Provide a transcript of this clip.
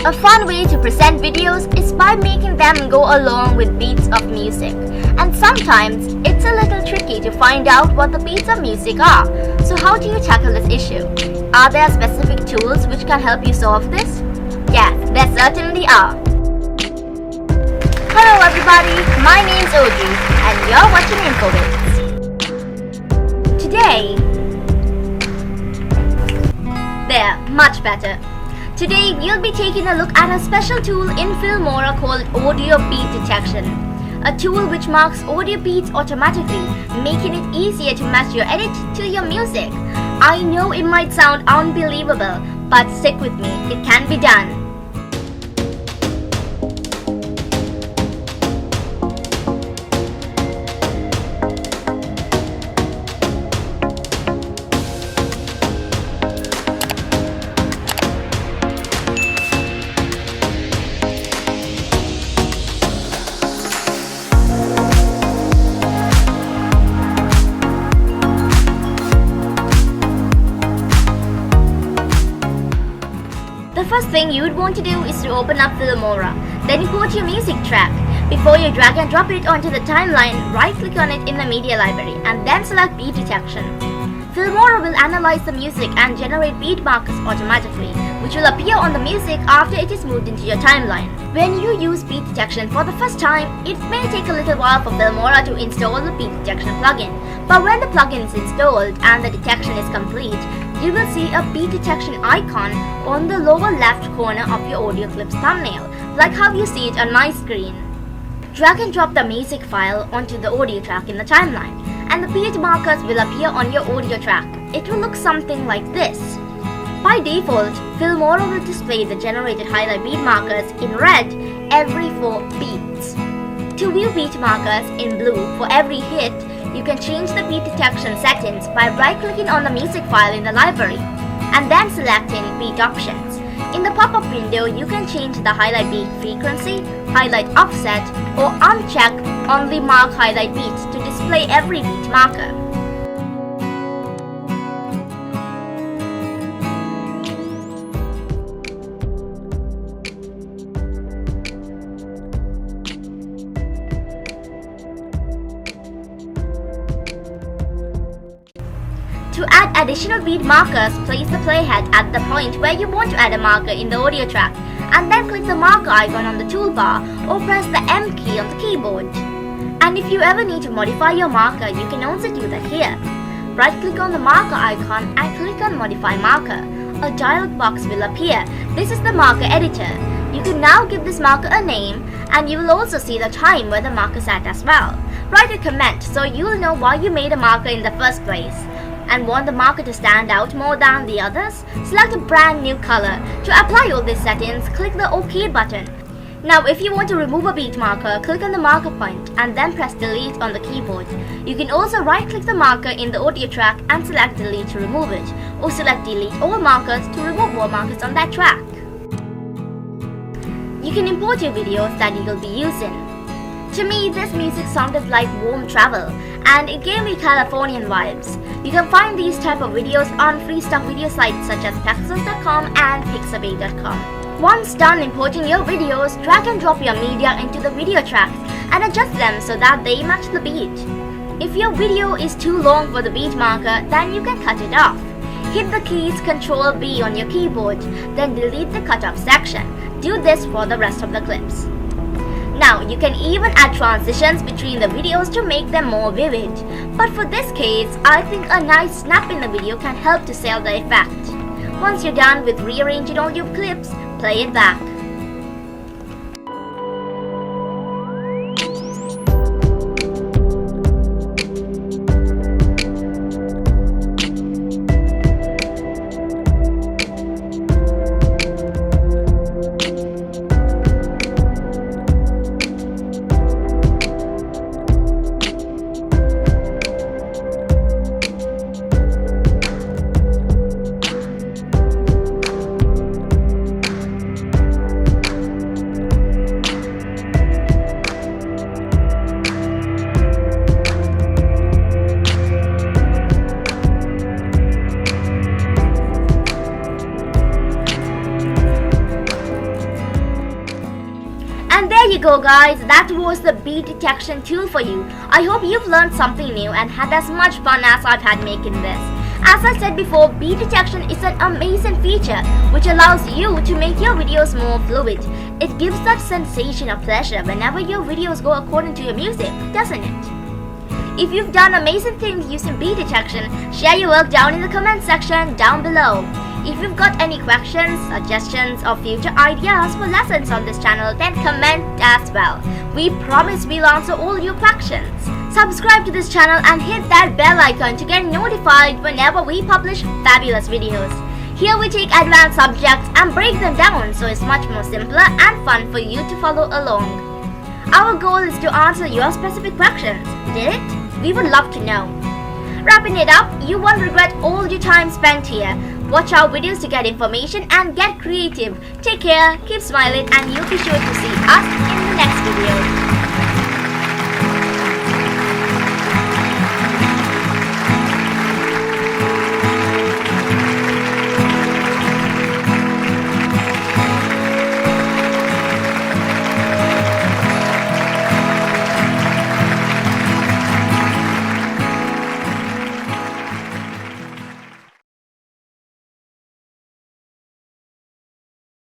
A fun way to present videos is by making them go along with beats of music. And sometimes it's a little tricky to find out what the beats of music are. So how do you tackle this issue? Are there specific tools which can help you solve this? Yes, there certainly are. Hello everybody, my name's Audrey and you're watching Infovids. Today, there, much better. Today we'll be taking a look at a special tool in Filmora called audio beat detection. A tool which marks audio beats automatically, making it easier to match your edit to your music. I know it might sound unbelievable, but stick with me, it can be done. The first thing you would want to do is to open up Filmora, then import your music track. Before you drag and drop it onto the timeline, right-click on it in the media library and then select beat detection. Filmora will analyze the music and generate beat markers automatically, which will appear on the music after it is moved into your timeline. When you use beat detection for the first time, it may take a little while for Filmora to install the beat detection plugin. But when the plugin is installed and the detection is complete, you will see a beat detection icon on the lower left corner of your audio clip's thumbnail, like how you see it on my screen. Drag and drop the music file onto the audio track in the timeline, and the beat markers will appear on your audio track. It will look something like this. By default, Filmora will display the generated highlight beat markers in red every 4 beats. To view beat markers in blue for every hit, you can change the beat detection settings by right-clicking on the music file in the library and then selecting beat options. In the pop-up window, you can change the highlight beat frequency, highlight offset, or uncheck only mark highlight beats to display every beat marker. To add additional beat markers, place the playhead at the point where you want to add a marker in the audio track, and then click the marker icon on the toolbar or press the M key on the keyboard. And if you ever need to modify your marker, you can also do that here. Right-click on the marker icon and click on Modify Marker. A dialog box will appear. This is the marker editor. You can now give this marker a name, and you will also see the time where the marker is at as well. Write a comment so you'll know why you made a marker in the first place. And want the marker to stand out more than the others? Select a brand new color. To apply all these settings, click the OK button. Now if you want to remove a beat marker, click on the marker point and then press delete on the keyboard. You can also right-click the marker in the audio track and select delete to remove it, or select delete all markers to remove all markers on that track. You can import your videos that you will be using. To me, this music sounded like warm travel, and it gave me Californian vibes. You can find these type of videos on free stock video sites such as pexels.com and pixabay.com. Once done importing your videos, drag and drop your media into the video tracks and adjust them so that they match the beat. If your video is too long for the beat marker, then you can cut it off. Hit the keys Ctrl B on your keyboard, then delete the cut off section. Do this for the rest of the clips. Now, you can even add transitions between the videos to make them more vivid. But for this case, I think a nice snap in the video can help to sell the effect. Once you're done with rearranging all your clips, play it back. And there you go guys, that was the beat detection tool for you. I hope you've learned something new and had as much fun as I've had making this. As I said before, beat detection is an amazing feature which allows you to make your videos more fluid. It gives that sensation of pleasure whenever your videos go according to your music, doesn't it? If you've done amazing things using beat detection, share your work down in the comment section down below. If you've got any questions, suggestions or future ideas for lessons on this channel, then comment as well. We promise we'll answer all your questions. Subscribe to this channel and hit that bell icon to get notified whenever we publish fabulous videos. Here we take advanced subjects and break them down so it's much more simpler and fun for you to follow along. Our goal is to answer your specific questions. Did it? We would love to know. Wrapping it up, you won't regret all your time spent here. Watch our videos to get information and get creative. Take care, keep smiling, and you'll be sure to see us in the next video.